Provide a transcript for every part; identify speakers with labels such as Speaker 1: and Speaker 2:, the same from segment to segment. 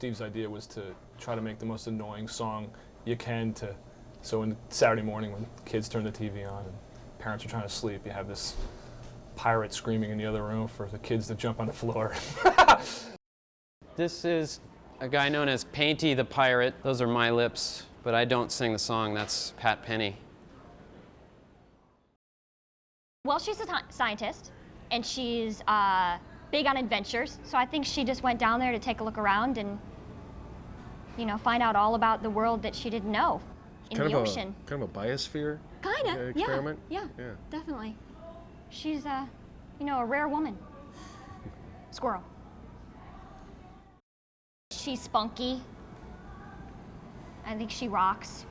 Speaker 1: Steve's idea was to try to make the most annoying song you can so when Saturday morning when kids turn the TV on and parents are trying to sleep, you have this pirate screaming in the other room for the kids to jump on the floor.
Speaker 2: This is a guy known as Painty the Pirate. Those are my lips, but I don't sing the song. That's Pat Penny.
Speaker 3: Well, she's a scientist, and she's big on adventures, so I think she just went down there to take a look around and, you know, find out all about the world that she didn't know in the ocean.
Speaker 4: Kind of a biosphere experiment?
Speaker 3: Yeah, definitely. She's, you know, a rare woman. Squirrel. She's spunky. I think she rocks.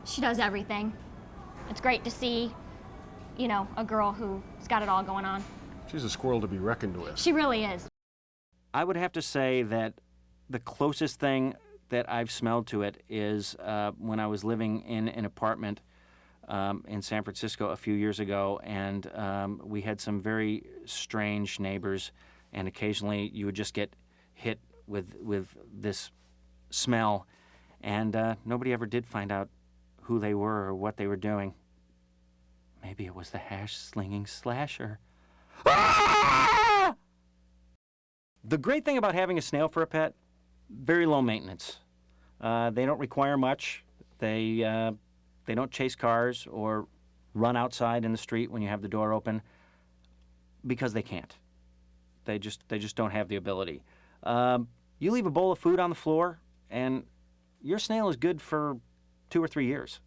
Speaker 3: She does everything. It's great to see, you know, a girl who's got it all going on.
Speaker 4: She's a squirrel to be reckoned with.
Speaker 3: She really is.
Speaker 5: I would have to say that the closest thing that I've smelled to it is when I was living in an apartment in San Francisco a few years ago, and we had some very strange neighbors, and occasionally you would just get hit with this smell, and nobody ever did find out who they were or what they were doing. Maybe it was the hash-slinging slasher. Ah! The great thing about having a snail for a pet, very low maintenance. They don't require much. They don't chase cars or run outside in the street when you have the door open because they can't. They just don't have the ability. You leave a bowl of food on the floor, and your snail is good for 2 or 3 years.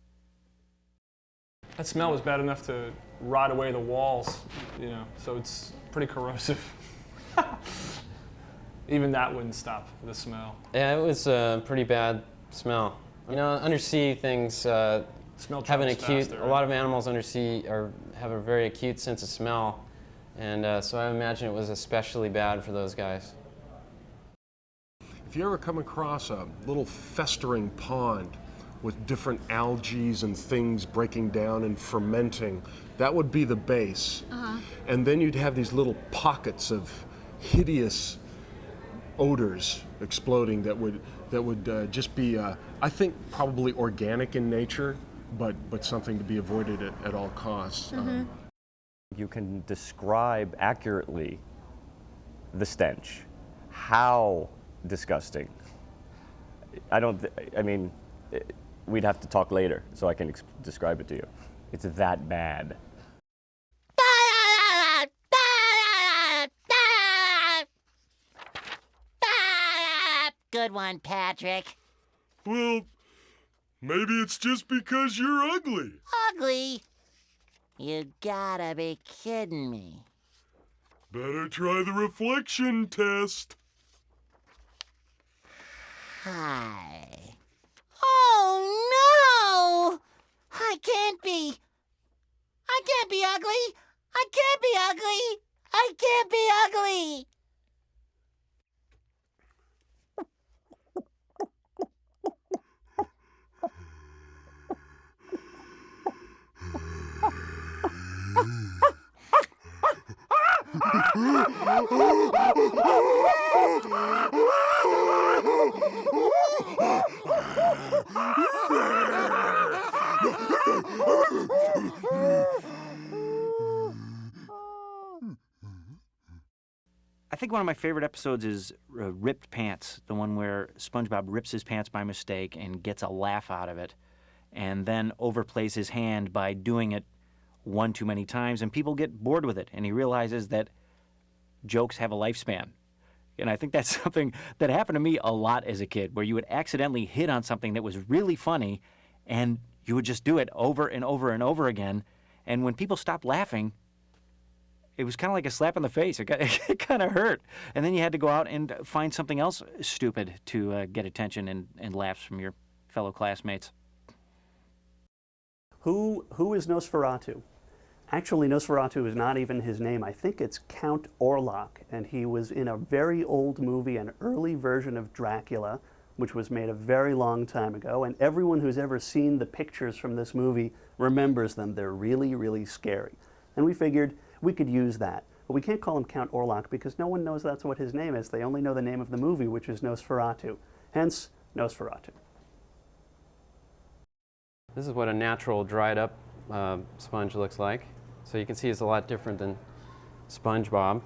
Speaker 1: That smell was bad enough to rot away the walls, you know, so it's pretty corrosive. Even that wouldn't stop the smell.
Speaker 2: Yeah, it was a pretty bad smell. You know, undersea things have an acute,
Speaker 1: faster,
Speaker 2: a lot of animals undersea have a very acute sense of smell, and so I imagine it was especially bad for those guys.
Speaker 4: If you ever come across a little festering pond with different algae and things breaking down and fermenting, that would be the base. And then you'd have these little pockets of hideous odors exploding that would just be, I think, probably organic in nature, but something to be avoided at all costs.
Speaker 6: You can describe accurately the stench. How disgusting. I mean, we'd have to talk later so I can describe it to you. It's that bad.
Speaker 7: Good one, Patrick.
Speaker 8: Well, maybe it's just because you're ugly.
Speaker 7: Ugly? You gotta be kidding me.
Speaker 8: Better try the reflection test.
Speaker 7: Hi. Oh, no! I can't be ugly! I can't be ugly! I can't be ugly!
Speaker 5: I think one of my favorite episodes is Ripped Pants, the one where SpongeBob rips his pants by mistake and gets a laugh out of it, and then overplays his hand by doing it one too many times, and people get bored with it, and he realizes that jokes have a lifespan. And I think that's something that happened to me a lot as a kid, where you would accidentally hit on something that was really funny, and you would just do it over and over and over again, and when people stopped laughing, it was kind of like a slap in the face. It kind of hurt. And then you had to go out and find something else stupid to get attention and laughs from your fellow classmates.
Speaker 9: Who is Nosferatu? Actually, Nosferatu is not even his name. I think it's Count Orlok, and he was in a very old movie, an early version of Dracula, which was made a very long time ago, and everyone who's ever seen the pictures from this movie remembers them. They're really, really scary. And we figured we could use that. But we can't call him Count Orlok because no one knows that's what his name is. They only know the name of the movie, which is Nosferatu. Hence, Nosferatu.
Speaker 2: This is what a natural dried up sponge looks like. So you can see it's a lot different than SpongeBob.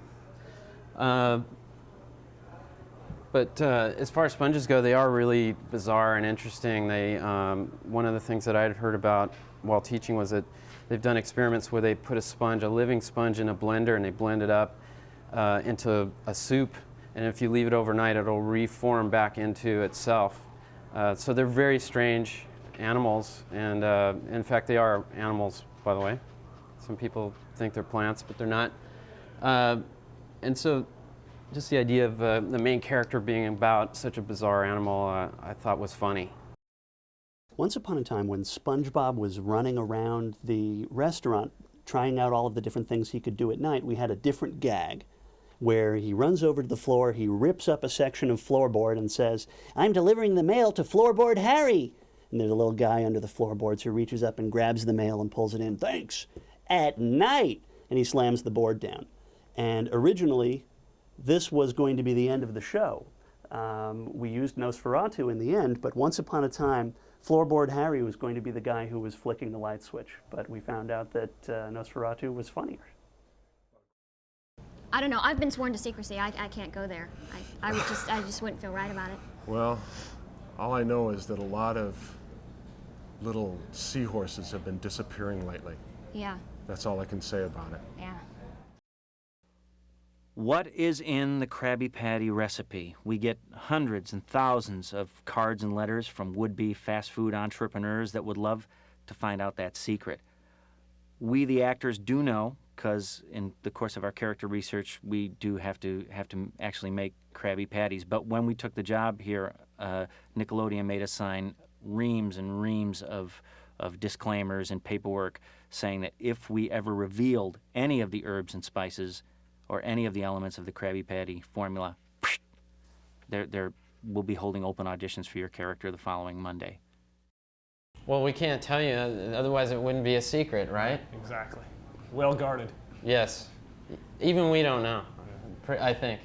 Speaker 2: But as far as sponges go, they are really bizarre and interesting. One of the things that I had heard about while teaching was that they've done experiments where they put a living sponge in a blender and they blend it up into a soup. And if you leave it overnight, it'll reform back into itself. So they're very strange animals. And in fact, they are animals, by the way. Some people think they're plants, but they're not. And so just the idea of the main character being about such a bizarre animal I thought was funny.
Speaker 9: Once upon a time when SpongeBob was running around the restaurant trying out all of the different things he could do at night, we had a different gag where he runs over to the floor, he rips up a section of floorboard and says, "I'm delivering the mail to Floorboard Harry." And there's a little guy under the floorboards who reaches up and grabs the mail and pulls it in. "Thanks. At night." And he slams the board down. And originally, this was going to be the end of the show. We used Nosferatu in the end, but once upon a time, Floorboard Harry was going to be the guy who was flicking the light switch. But we found out that Nosferatu was funnier.
Speaker 3: I don't know. I've been sworn to secrecy. I can't go there. I just wouldn't feel right about it.
Speaker 4: Well, all I know is that a lot of little seahorses have been disappearing lately.
Speaker 3: Yeah.
Speaker 4: That's all I can say about it.
Speaker 3: Yeah.
Speaker 5: What is in the Krabby Patty recipe? We get hundreds and thousands of cards and letters from would-be fast food entrepreneurs that would love to find out that secret. We, the actors, do know, because in the course of our character research, we do have to actually make Krabby Patties. But when we took the job here, Nickelodeon made us sign reams and reams of disclaimers and paperwork saying that if we ever revealed any of the herbs and spices or any of the elements of the Krabby Patty formula, we'll be holding open auditions for your character the following Monday.
Speaker 2: Well, we can't tell you, otherwise it wouldn't be a secret, right?
Speaker 1: Exactly. Well guarded.
Speaker 2: Yes. Even we don't know, I think.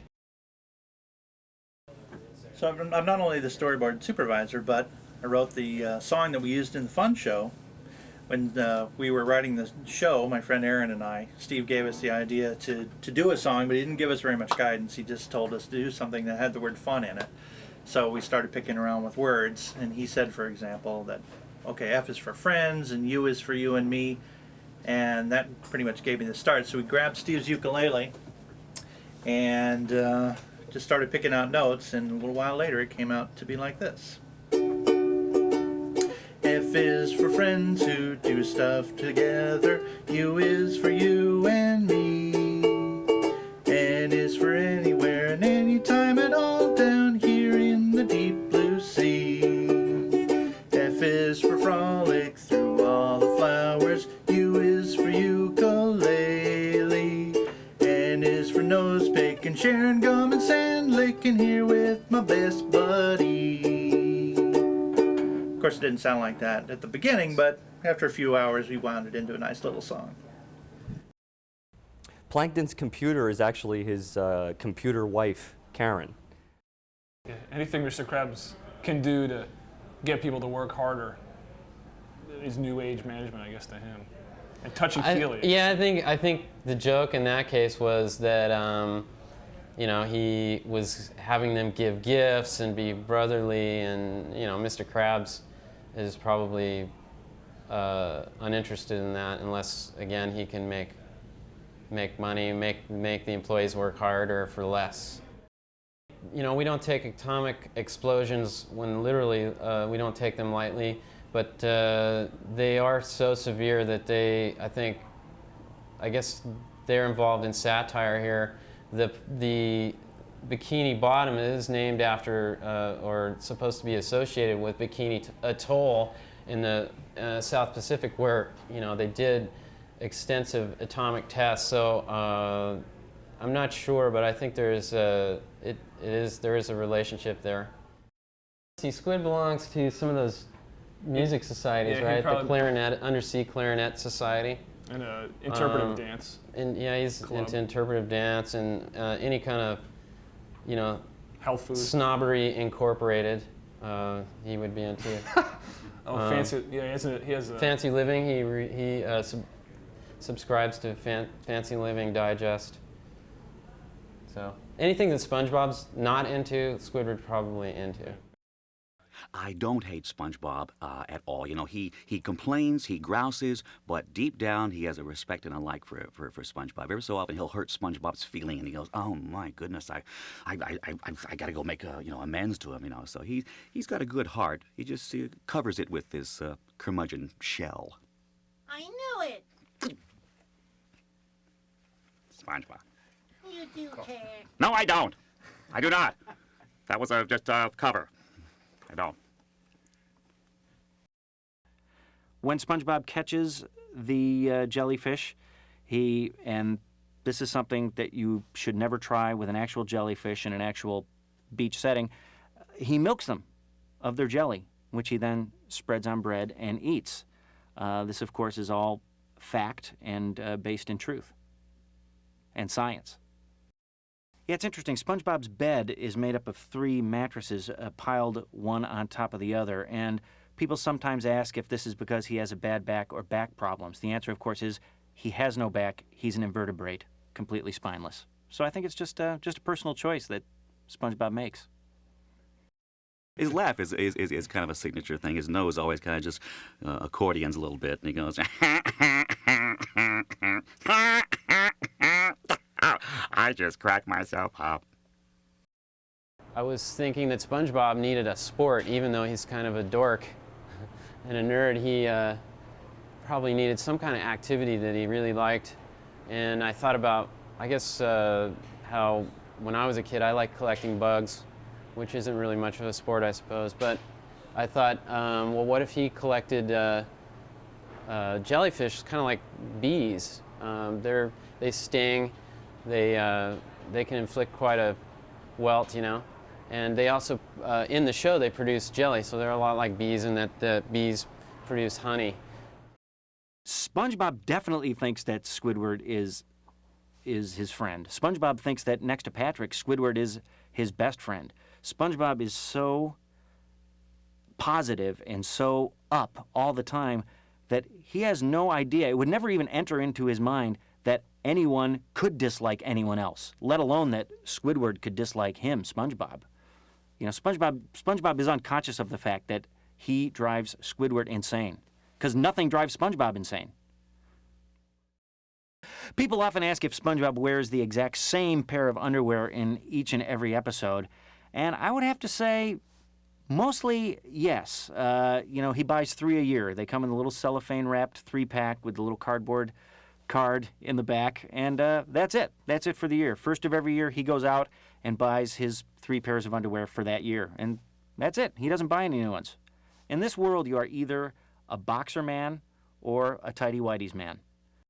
Speaker 10: So I'm not only the storyboard supervisor, but I wrote the song that we used in the fun show. When we were writing the show, my friend Aaron and I, Steve gave us the idea to do a song, but he didn't give us very much guidance. He just told us to do something that had the word fun in it. So we started picking around with words, and he said, for example, that, okay, F is for friends, and U is for you and me, and that pretty much gave me the start. So we grabbed Steve's ukulele and just started picking out notes, and a little while later it came out to be like this. F is for friends who do stuff together. U is for you and me. N is for anywhere and anytime and all down here in the deep blue sea. F is for frolic through all the flowers. U is for ukulele. N is for nose picking, sharing gum and sand licking here with my best buddy. Of course, it didn't sound like that at the beginning, but after a few hours, we wound it into a nice little song.
Speaker 6: Plankton's computer is actually his computer wife, Karen.
Speaker 1: Yeah, anything Mr. Krabs can do to get people to work harder is new age management, I guess, to him. And touchy-feely.
Speaker 2: Yeah, I think the joke in that case was that he was having them give gifts and be brotherly, and Mr. Krabs is probably uninterested in that unless, again, he can make money, make the employees work harder for less. We don't take atomic explosions when literally we don't take them lightly, but they are so severe that I guess they're involved in satire here. The Bikini Bottom is named after, or supposed to be associated with Bikini Atoll in the South Pacific, where they did extensive atomic tests. So I'm not sure, but I think there is a relationship there. See, Squid belongs to some of those music societies, right? The Undersea Clarinet Society.
Speaker 1: And interpretive dance.
Speaker 2: And yeah, he's
Speaker 1: Club.
Speaker 2: into interpretive dance and any kind of, you know,
Speaker 1: Health food.
Speaker 2: snobbery incorporated. He would be into it.
Speaker 1: Fancy. Yeah, he has a
Speaker 2: Fancy Living. He subscribes to Fancy Living Digest. So anything that SpongeBob's not into, Squidward's probably into.
Speaker 11: I don't hate SpongeBob at all. You know, he complains, he grouses, but deep down he has a respect and a like for SpongeBob. Every so often he'll hurt SpongeBob's feeling, and he goes, "Oh my goodness, I got to go make amends to him." You know, so he's got a good heart. He just covers it with this curmudgeon shell.
Speaker 7: I knew it.
Speaker 11: SpongeBob.
Speaker 7: You do care.
Speaker 11: No, I don't. I do not. That was just a cover. I don't.
Speaker 5: When SpongeBob catches the jellyfish, and this is something that you should never try with an actual jellyfish in an actual beach setting, he milks them of their jelly, which he then spreads on bread and eats. This, of course, is all fact and based in truth and science. Yeah, it's interesting. SpongeBob's bed is made up of 3 mattresses piled one on top of the other, and people sometimes ask if this is because he has a bad back or back problems. The answer, of course, is he has no back. He's an invertebrate, completely spineless. So I think it's just a personal choice that SpongeBob makes.
Speaker 11: His laugh is kind of a signature thing. His nose always kind of just accordions a little bit, and he goes, I just cracked myself up.
Speaker 2: I was thinking that SpongeBob needed a sport, even though he's kind of a dork and a nerd. He probably needed some kind of activity that he really liked. And I thought about, I guess, how when I was a kid I liked collecting bugs, which isn't really much of a sport, I suppose. But I thought, well, what if he collected jellyfish, kind of like bees? They sting. They can inflict quite a welt, you know. And they also, in the show, they produce jelly, so they're a lot like bees in that the bees produce honey.
Speaker 5: SpongeBob definitely thinks that Squidward is his friend. SpongeBob thinks that next to Patrick, Squidward is his best friend. SpongeBob is so positive and so up all the time that he has no idea, it would never even enter into his mind that anyone could dislike anyone else, let alone that Squidward could dislike him, SpongeBob. You know, SpongeBob is unconscious of the fact that he drives Squidward insane, because nothing drives SpongeBob insane. People often ask if SpongeBob wears the exact same pair of underwear in each and every episode, and I would have to say mostly yes. You know, he buys 3 a year. They come in a little cellophane-wrapped 3-pack with a little cardboard card in the back, and that's it. That's it for the year. First of every year, he goes out and buys his 3 pairs of underwear for that year, and that's it. He doesn't buy any new ones. In this world, you are either a boxer man or a tighty-whities man.